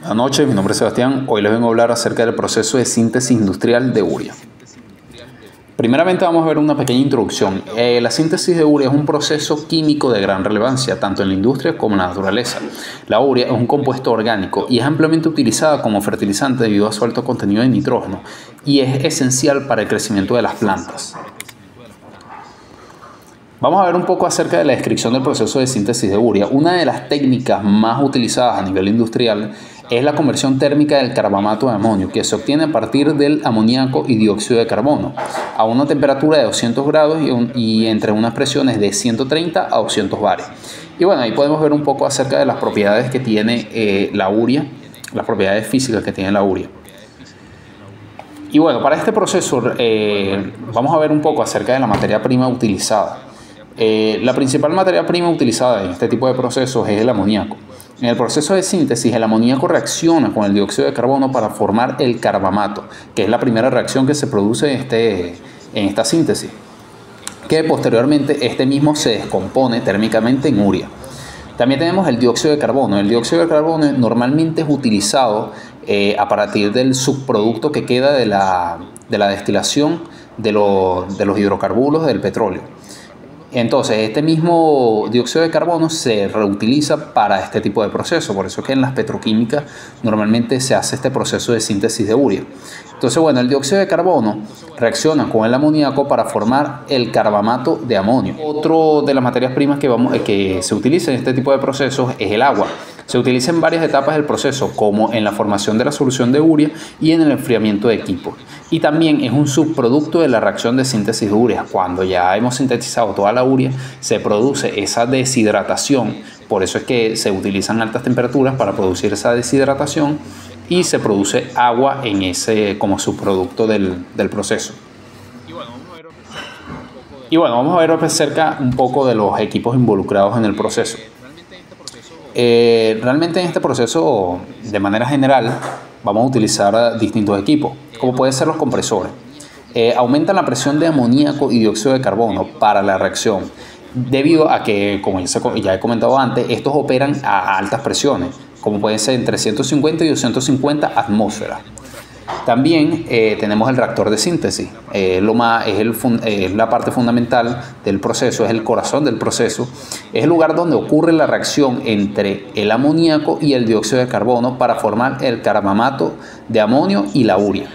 Buenas noches, mi nombre es Sebastián. Hoy les vengo a hablar acerca del proceso de síntesis industrial de urea. Primeramente vamos a ver una pequeña introducción. La síntesis de urea es un proceso químico de gran relevancia, tanto en la industria como en la naturaleza. La urea es un compuesto orgánico y es ampliamente utilizada como fertilizante debido a su alto contenido de nitrógeno y es esencial para el crecimiento de las plantas. Vamos a ver un poco acerca de la descripción del proceso de síntesis de urea. Una de las técnicas más utilizadas a nivel industrial es la conversión térmica del carbamato de amonio, que se obtiene a partir del amoníaco y dióxido de carbono, a una temperatura de 200 grados y entre unas presiones de 130 a 200 bares. Y bueno, ahí podemos ver un poco acerca de las propiedades que tiene la urea, las propiedades físicas que tiene la urea. Y bueno, para este proceso vamos a ver un poco acerca de la materia prima utilizada. La principal materia prima utilizada en este tipo de procesos es el amoníaco. En el proceso de síntesis, el amoníaco reacciona con el dióxido de carbono para formar el carbamato, que es la primera reacción que se produce en esta síntesis, que posteriormente este mismo se descompone térmicamente en urea. También tenemos el dióxido de carbono. El dióxido de carbono normalmente es utilizado a partir del subproducto que queda de la destilación de los hidrocarburos del petróleo. Entonces, este mismo dióxido de carbono se reutiliza para este tipo de proceso. Por eso es que en las petroquímicas normalmente se hace este proceso de síntesis de urea. Entonces, bueno, el dióxido de carbono reacciona con el amoníaco para formar el carbamato de amonio. Otro de las materias primas que se utiliza en este tipo de procesos es el agua. Se utiliza en varias etapas del proceso, como en la formación de la solución de urea y en el enfriamiento de equipos. Y también es un subproducto de la reacción de síntesis de urea. Cuando ya hemos sintetizado toda la urea, se produce esa deshidratación. Por eso es que se utilizan altas temperaturas para producir esa deshidratación y se produce agua como subproducto del proceso. Y bueno, vamos a ver acerca un poco de los equipos involucrados en el proceso. Realmente en este proceso, de manera general, vamos a utilizar distintos equipos, como pueden ser los compresores. Aumentan la presión de amoníaco y dióxido de carbono para la reacción, debido a que, como ya he comentado antes, estos operan a altas presiones, como pueden ser entre 150 y 250 atmósferas. También tenemos el reactor de síntesis, es la parte fundamental del proceso, es el corazón del proceso, es el lugar donde ocurre la reacción entre el amoníaco y el dióxido de carbono para formar el carbamato de amonio y la urea.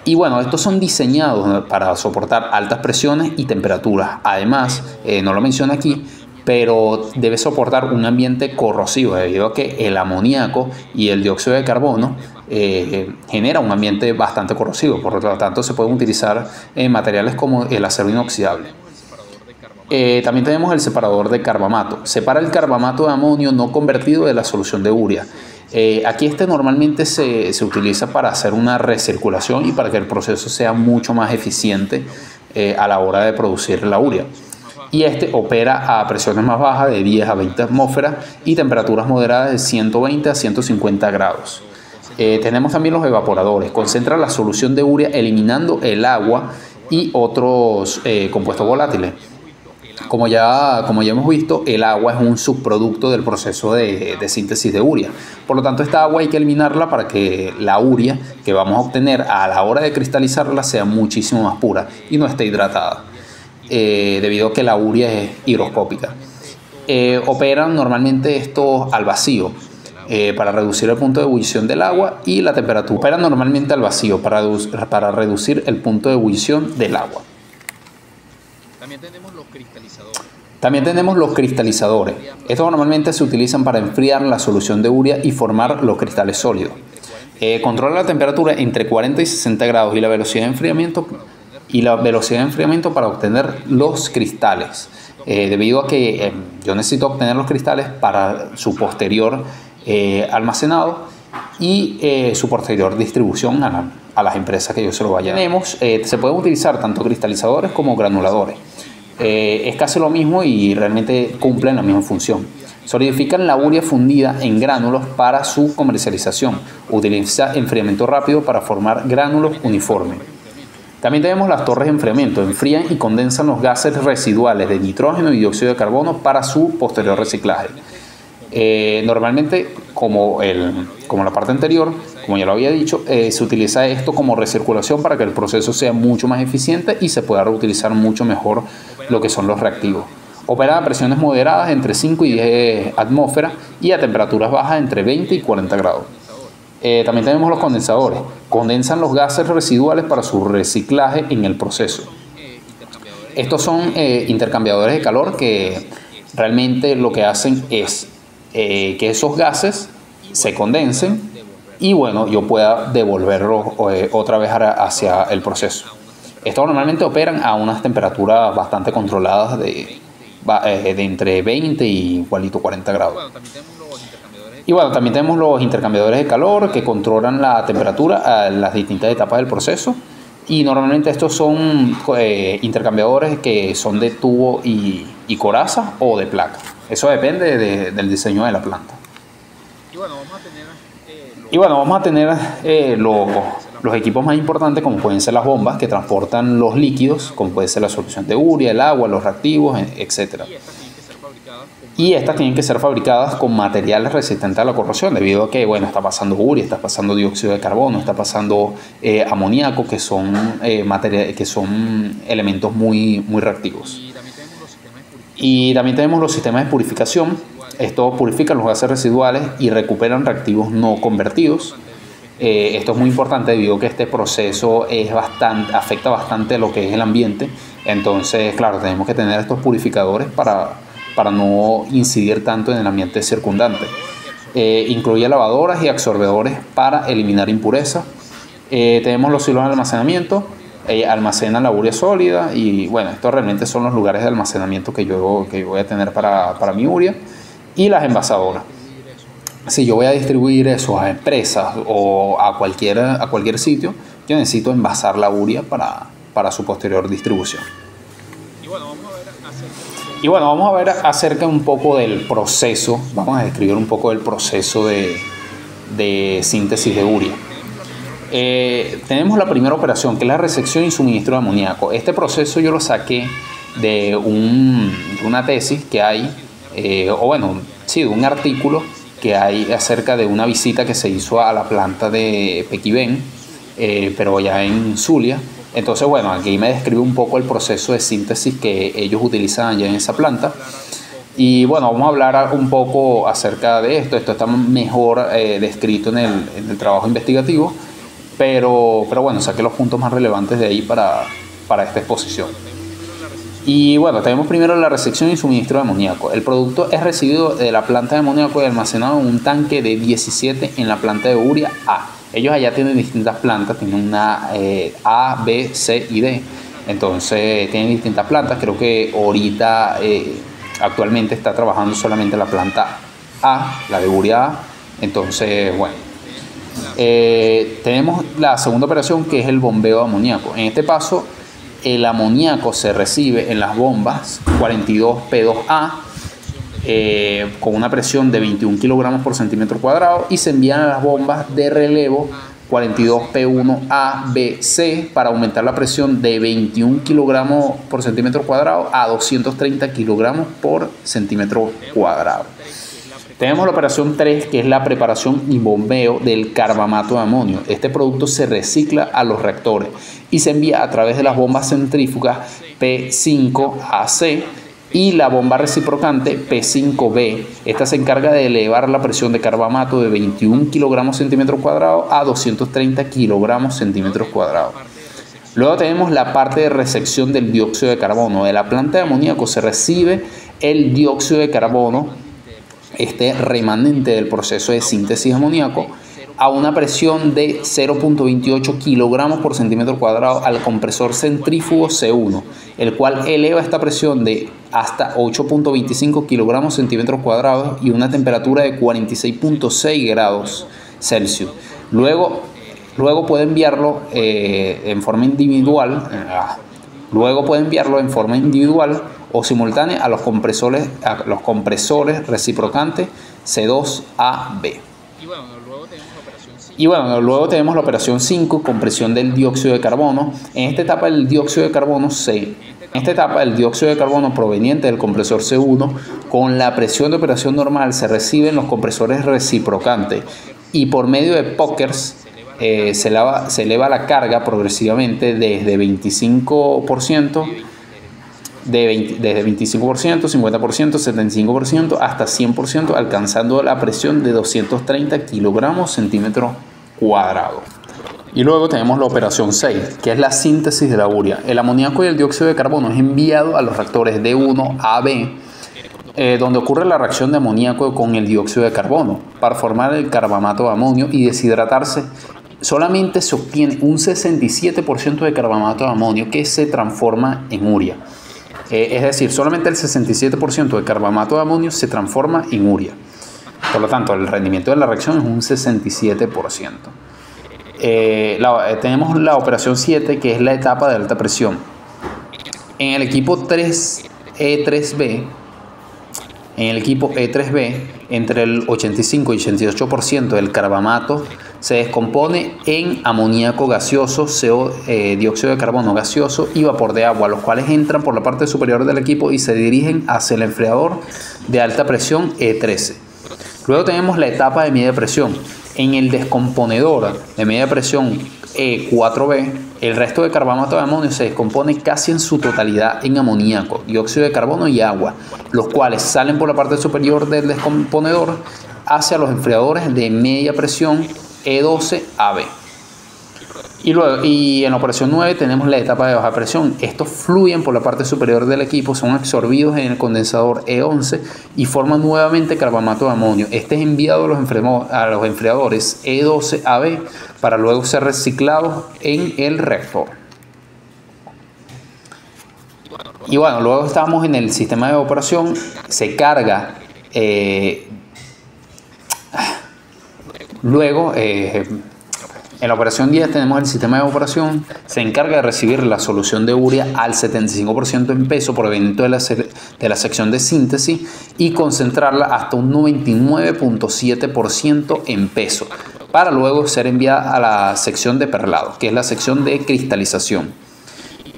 Y bueno, estos son diseñados para soportar altas presiones y temperaturas. Además, no lo menciona aquí, pero debe soportar un ambiente corrosivo debido a que el amoníaco y el dióxido de carbono genera un ambiente bastante corrosivo. Por lo tanto, se pueden utilizar materiales como el acero inoxidable. También tenemos el separador de carbamato. Separa el carbamato de amonio no convertido de la solución de urea. Aquí normalmente se utiliza para hacer una recirculación y para que el proceso sea mucho más eficiente a la hora de producir la urea. Y opera a presiones más bajas de 10 a 20 atmósferas y temperaturas moderadas de 120 a 150 grados. Tenemos también los evaporadores. Concentra la solución de urea eliminando el agua y otros compuestos volátiles. Como ya hemos visto, el agua es un subproducto del proceso de síntesis de urea. Por lo tanto, esta agua hay que eliminarla para que la urea que vamos a obtener a la hora de cristalizarla sea muchísimo más pura y no esté hidratada, debido a que la urea es higroscópica. Operan normalmente estos al vacío para reducir el punto de ebullición del agua y la temperatura. Operan normalmente al vacío para reducir el punto de ebullición del agua. También tenemos los cristalizadores. Estos normalmente se utilizan para enfriar la solución de urea y formar los cristales sólidos. Controla la temperatura entre 40 y 60 grados y la velocidad de enfriamiento para obtener los cristales, debido a que yo necesito obtener los cristales para su posterior almacenado y su posterior distribución a las empresas que yo se lo vaya a dar. Se pueden utilizar tanto cristalizadores como granuladores. Es casi lo mismo y realmente cumplen la misma función. Solidifican la urea fundida en gránulos para su comercialización. Utiliza enfriamiento rápido para formar gránulos uniformes. También tenemos las torres de enfriamiento. Enfrían y condensan los gases residuales de nitrógeno y dióxido de carbono para su posterior reciclaje. Normalmente, como la parte anterior, como ya lo había dicho, se utiliza esto como recirculación para que el proceso sea mucho más eficiente y se pueda reutilizar mucho mejor lo que son los reactivos. Opera a presiones moderadas entre 5 y 10 atmósferas y a temperaturas bajas entre 20 y 40 grados. También tenemos los condensadores. Condensan los gases residuales para su reciclaje en el proceso. Estos son intercambiadores de calor que realmente lo que hacen es que esos gases se condensen y bueno, yo pueda devolverlos otra vez hacia el proceso. Estos normalmente operan a unas temperaturas bastante controladas de entre 20 y igualito 40 grados. Y bueno, también tenemos los intercambiadores de calor que controlan la temperatura a las distintas etapas del proceso. Y normalmente estos son intercambiadores que son de tubo y coraza o de placa. Eso depende del diseño de la planta. Y bueno, vamos a tener los equipos más importantes, como pueden ser las bombas que transportan los líquidos, como puede ser la solución de urea, el agua, los reactivos, etc. Y estas tienen que ser fabricadas con materiales resistentes a la corrosión, debido a que, bueno, está pasando urea, está pasando dióxido de carbono, está pasando amoníaco, que son elementos muy reactivos. Y también tenemos los sistemas de purificación. Estos purifican los gases residuales y recuperan reactivos no convertidos. Esto es muy importante debido a que este proceso afecta bastante a lo que es el ambiente. Entonces, claro, tenemos que tener estos purificadores para no incidir tanto en el ambiente circundante. Incluye lavadoras y absorbedores para eliminar impurezas. Tenemos los silos de almacenamiento, almacenan la urea sólida y bueno, estos realmente son los lugares de almacenamiento que yo voy a tener para mi urea. Y las envasadoras. Si yo voy a distribuir eso a empresas o a cualquier sitio, yo necesito envasar la urea para su posterior distribución. Y bueno, vamos a ver acerca un poco del proceso, vamos a describir un poco del proceso de síntesis de urea. Tenemos la primera operación, que es la recepción y suministro de amoníaco. Este proceso yo lo saqué de una tesis que hay, de un artículo que hay acerca de una visita que se hizo a la planta de Pequibén, pero ya en Zulia. Entonces, bueno, aquí me describe un poco el proceso de síntesis que ellos utilizan allá en esa planta. Y bueno, vamos a hablar un poco acerca de esto. Esto está mejor descrito en el trabajo investigativo, pero bueno, saqué los puntos más relevantes de ahí para esta exposición. Y bueno, tenemos primero la recepción y suministro de amoníaco. El producto es recibido de la planta de amoníaco y almacenado en un tanque de 17 en la planta de urea A. Ellos allá tienen distintas plantas, tienen una A, B, C y D. Entonces tienen distintas plantas. Creo que ahorita actualmente está trabajando solamente la planta A, la de urea A. Entonces, bueno. Tenemos la segunda operación, que es el bombeo de amoníaco. En este paso, el amoníaco se recibe en las bombas 42 P2A con una presión de 21 kilogramos por centímetro cuadrado y se envían a las bombas de relevo 42 P1A, B, C para aumentar la presión de 21 kilogramos por centímetro cuadrado a 230 kilogramos por centímetro cuadrado. Tenemos la operación 3, que es la preparación y bombeo del carbamato de amonio. Este producto se recicla a los reactores y se envía a través de las bombas centrífugas P5AC y la bomba reciprocante P5B. Esta se encarga de elevar la presión de carbamato de 21 kilogramos centímetros cuadrados a 230 kilogramos centímetros cuadrados. Luego tenemos la parte de recepción del dióxido de carbono. De la planta de amoníaco se recibe el dióxido de carbono, este remanente del proceso de síntesis de amoníaco, a una presión de 0.28 kilogramos por centímetro cuadrado al compresor centrífugo C1, el cual eleva esta presión de hasta 8.25 kilogramos centímetros cuadrados y una temperatura de 46.6 grados Celsius. Luego puede enviarlo en forma individual. O simultánea a los compresores reciprocantes C2AB. Y bueno, luego tenemos la operación 5, compresión del dióxido de carbono. En esta etapa el dióxido de carbono se En esta etapa, el dióxido de carbono proveniente del compresor C1 con la presión de operación normal se recibe en los compresores reciprocantes y por medio de pokers se eleva la carga progresivamente desde 25%, desde 25%, 50%, 75% hasta 100%, alcanzando la presión de 230 kilogramos centímetros cuadrados. Y luego tenemos la operación 6, que es la síntesis de la urea. El amoníaco y el dióxido de carbono es enviado a los reactores D1 a B, donde ocurre la reacción de amoníaco con el dióxido de carbono para formar el carbamato de amonio y deshidratarse. Solamente se obtiene un 67% de carbamato de amonio que se transforma en urea. Es decir, solamente el 67% de carbamato de amonio se transforma en urea. Por lo tanto, el rendimiento de la reacción es un 67%. Tenemos la operación 7, que es la etapa de alta presión. En el equipo E3B, entre el 85 y 88% del carbamato se descompone en amoníaco gaseoso, dióxido de carbono gaseoso y vapor de agua, los cuales entran por la parte superior del equipo y se dirigen hacia el enfriador de alta presión E13. Luego tenemos la etapa de media presión. En el descomponedor de media presión E4B, el resto de carbamato de amonio se descompone casi en su totalidad en amoníaco, dióxido de carbono y agua, los cuales salen por la parte superior del descomponedor hacia los enfriadores de media presión E12AB. Y en la operación 9 tenemos la etapa de baja presión. Estos fluyen por la parte superior del equipo, son absorbidos en el condensador E11 y forman nuevamente carbamato de amonio. Este es enviado a los enfriadores E12AB para luego ser reciclado en el reactor. Y bueno, luego estamos en el sistema de evaporación. Se carga en la operación 10 tenemos el sistema de evaporación. Se encarga de recibir la solución de urea al 75% en peso proveniente de la sección de síntesis y concentrarla hasta un 99.7% en peso para luego ser enviada a la sección de perlado, que es la sección de cristalización.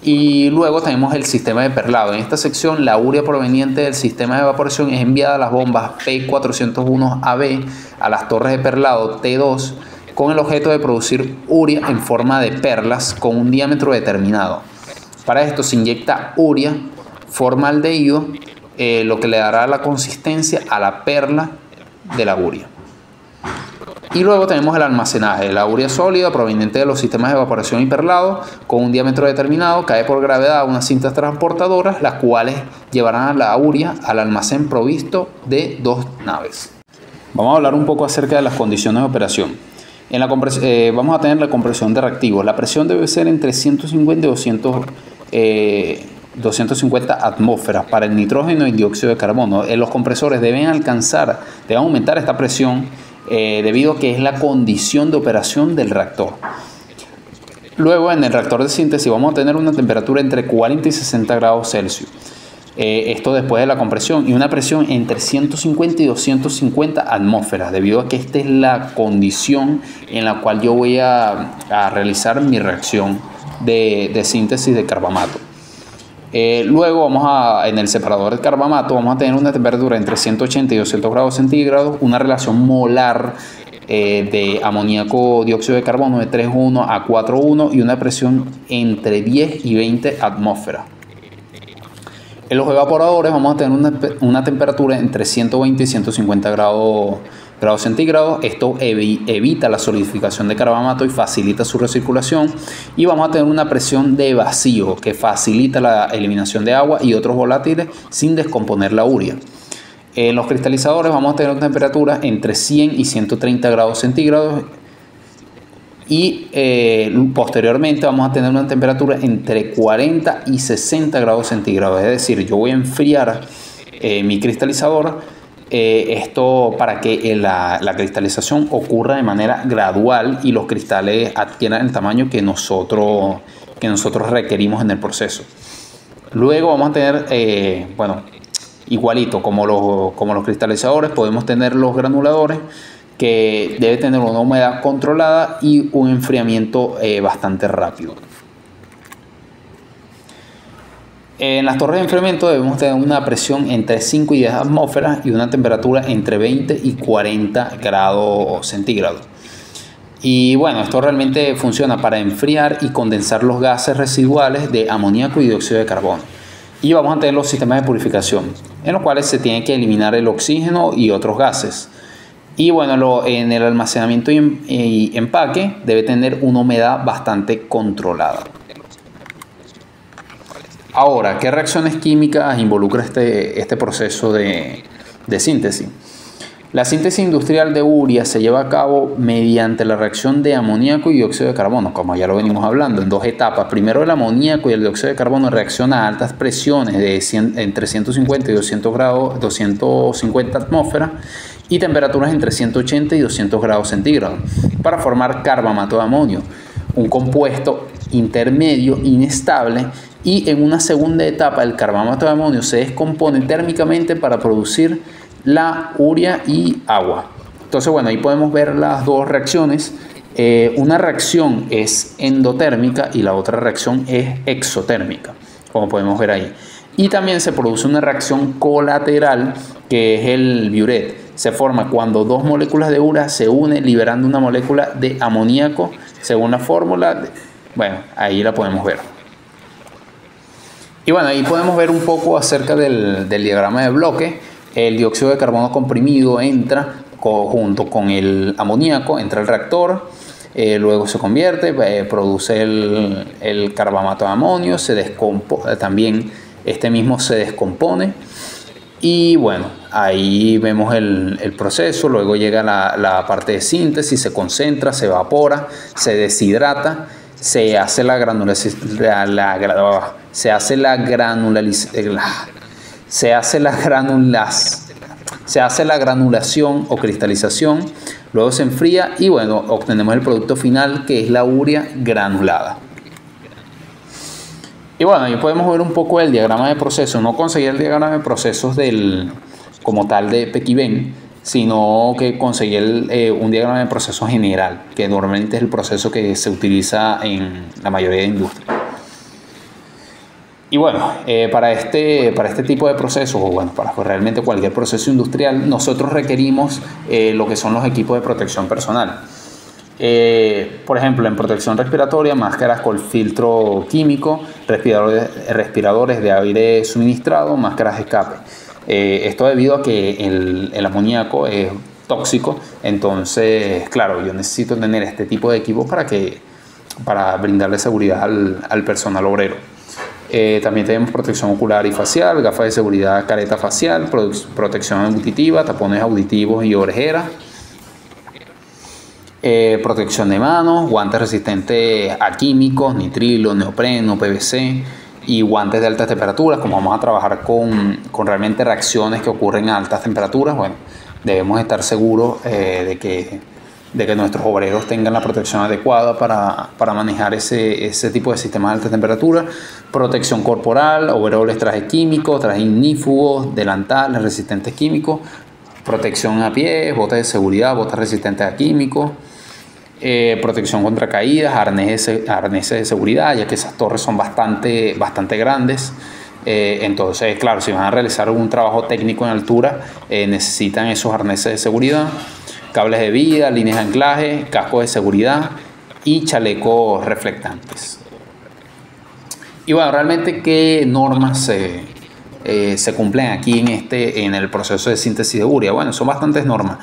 Y luego tenemos el sistema de perlado. En esta sección, la urea proveniente del sistema de evaporación es enviada a las bombas P401AB, a las torres de perlado T2, con el objeto de producir urea en forma de perlas con un diámetro determinado. Para esto se inyecta urea formaldehído, lo que le dará la consistencia a la perla de la urea. Y luego tenemos el almacenaje. La urea sólida proveniente de los sistemas de evaporación y perlado con un diámetro determinado cae por gravedad a unas cintas transportadoras, las cuales llevarán a la urea al almacén provisto de 2 naves. Vamos a hablar un poco acerca de las condiciones de operación. Vamos a tener la compresión de reactivos. La presión debe ser entre 150 y 250 atmósferas para el nitrógeno y dióxido de carbono. Los compresores deben aumentar esta presión debido a que es la condición de operación del reactor. Luego, en el reactor de síntesis vamos a tener una temperatura entre 40 y 60 grados Celsius. Esto después de la compresión, y una presión entre 150 y 250 atmósferas, debido a que esta es la condición en la cual yo voy a realizar mi reacción de síntesis de carbamato. Luego en el separador de carbamato vamos a tener una temperatura entre 180 y 200 grados centígrados, una relación molar de amoníaco dióxido de carbono de 3,1 a 4,1 y una presión entre 10 y 20 atmósferas. En los evaporadores vamos a tener una temperatura entre 120 y 150 grados centígrados. Esto evita la solidificación de carbamato y facilita su recirculación. Y vamos a tener una presión de vacío que facilita la eliminación de agua y otros volátiles sin descomponer la urea. En los cristalizadores vamos a tener una temperatura entre 100 y 130 grados centígrados. Y posteriormente vamos a tener una temperatura entre 40 y 60 grados centígrados. Es decir, yo voy a enfriar mi cristalizador, esto para que la cristalización ocurra de manera gradual y los cristales adquieran el tamaño que nosotros requerimos en el proceso. Luego vamos a tener, igualito como los cristalizadores, podemos tener los granuladores, que debe tener una humedad controlada y un enfriamiento bastante rápido. En las torres de enfriamiento debemos tener una presión entre 5 y 10 atmósferas y una temperatura entre 20 y 40 grados centígrados. Y bueno, esto realmente funciona para enfriar y condensar los gases residuales de amoníaco y dióxido de carbono. Y vamos a tener los sistemas de purificación, en los cuales se tiene que eliminar el oxígeno y otros gases. Y bueno, en el almacenamiento y empaque debe tener una humedad bastante controlada. Ahora, ¿qué reacciones químicas involucra este proceso de síntesis? La síntesis industrial de urea se lleva a cabo mediante la reacción de amoníaco y dióxido de carbono, como ya lo venimos hablando, en dos etapas. Primero, el amoníaco y el dióxido de carbono reaccionan a altas presiones de entre 150 y 250 atmósferas y temperaturas entre 180 y 200 grados centígrados para formar carbamato de amonio, un compuesto intermedio inestable, y en una segunda etapa el carbamato de amonio se descompone térmicamente para producir la urea y agua. Entonces, bueno, ahí podemos ver las dos reacciones. Una reacción es endotérmica y la otra reacción es exotérmica, como podemos ver ahí. Y también se produce una reacción colateral, que es el biuret. Se forma cuando dos moléculas de urea se unen liberando una molécula de amoníaco según la fórmula. Bueno, ahí la podemos ver. Y bueno, ahí podemos ver un poco acerca del diagrama de bloque. El dióxido de carbono comprimido entra junto con el amoníaco, entra al reactor, luego se convierte, produce el carbamato de amonio, también este mismo se descompone. Y bueno, ahí vemos el proceso. Luego llega la parte de síntesis, se concentra, se evapora, se deshidrata, se hace la granulación o cristalización, luego se enfría y bueno, obtenemos el producto final, que es la urea granulada. Y bueno, ahí podemos ver un poco el diagrama de proceso. No conseguí el diagrama de procesos como tal de Pecquivent, sino que conseguí un diagrama de proceso general, que normalmente es el proceso que se utiliza en la mayoría de industrias. Y bueno, para este tipo de procesos, o bueno, para realmente cualquier proceso industrial, nosotros requerimos lo que son los equipos de protección personal. Por ejemplo, en protección respiratoria, máscaras con filtro químico, respiradores de aire suministrado, máscaras de escape. Esto debido a que el amoníaco es tóxico. Entonces, claro, yo necesito tener este tipo de equipos para brindarle seguridad al personal obrero. También tenemos protección ocular y facial, gafas de seguridad, careta facial, protección auditiva, tapones auditivos y orejeras, protección de manos, guantes resistentes a químicos, nitrilo, neopreno, PVC, y guantes de altas temperaturas. Como vamos a trabajar con realmente reacciones que ocurren a altas temperaturas, bueno, debemos estar seguros de que nuestros obreros tengan la protección adecuada para manejar ese tipo de sistemas de alta temperatura. Protección corporal, overoles, trajes químicos, trajes ignífugos, delantales resistentes químicos, protección a pies, botas de seguridad, botas resistentes a químicos, protección contra caídas, arneses de seguridad, ya que esas torres son bastante grandes. Entonces, claro, si van a realizar un trabajo técnico en altura, necesitan esos arneses de seguridad, cables de vida, líneas de anclaje, cascos de seguridad y chalecos reflectantes. Y bueno, realmente, ¿qué normas se cumplen aquí en el proceso de síntesis de urea? Bueno, son bastantes normas.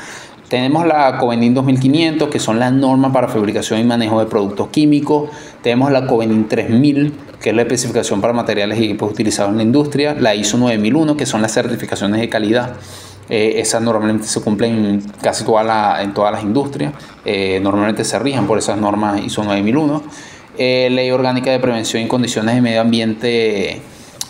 Tenemos la Covenin 2500, que son las normas para fabricación y manejo de productos químicos. Tenemos la Covenin 3000, que es la especificación para materiales y equipos utilizados en la industria. La ISO 9001, que son las certificaciones de calidad. Esas normalmente se cumplen en casi en todas las industrias. Normalmente se rigen por esas normas ISO 9001. Ley Orgánica de Prevención y Condiciones de Medio Ambiente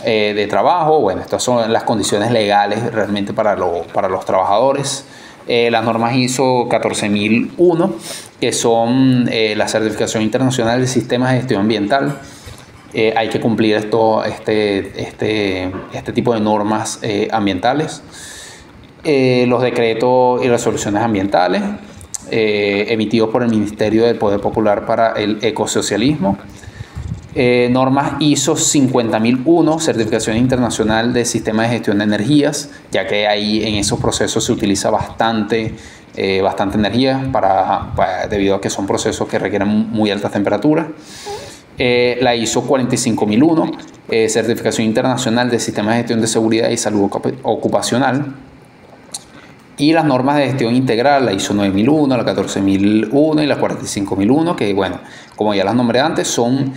de Trabajo. Bueno, estas son las condiciones legales realmente para los trabajadores. Las normas ISO 14001, que son la certificación internacional de sistemas de gestión ambiental. Hay que cumplir este tipo de normas ambientales. Los decretos y resoluciones ambientales emitidos por el Ministerio del Poder Popular para el Ecosocialismo. Normas ISO 50001, certificación internacional de sistemas de gestión de energías, ya que ahí en esos procesos se utiliza bastante energía debido a que son procesos que requieren muy altas temperaturas. La ISO 45001, certificación internacional de sistemas de gestión de seguridad y salud ocupacional. Y las normas de gestión integral, la ISO 9001, la 14001 y la 45001, que bueno, como ya las nombré antes, son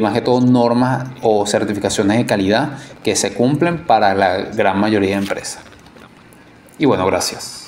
más que todo normas o certificaciones de calidad que se cumplen para la gran mayoría de empresas. Y bueno, gracias.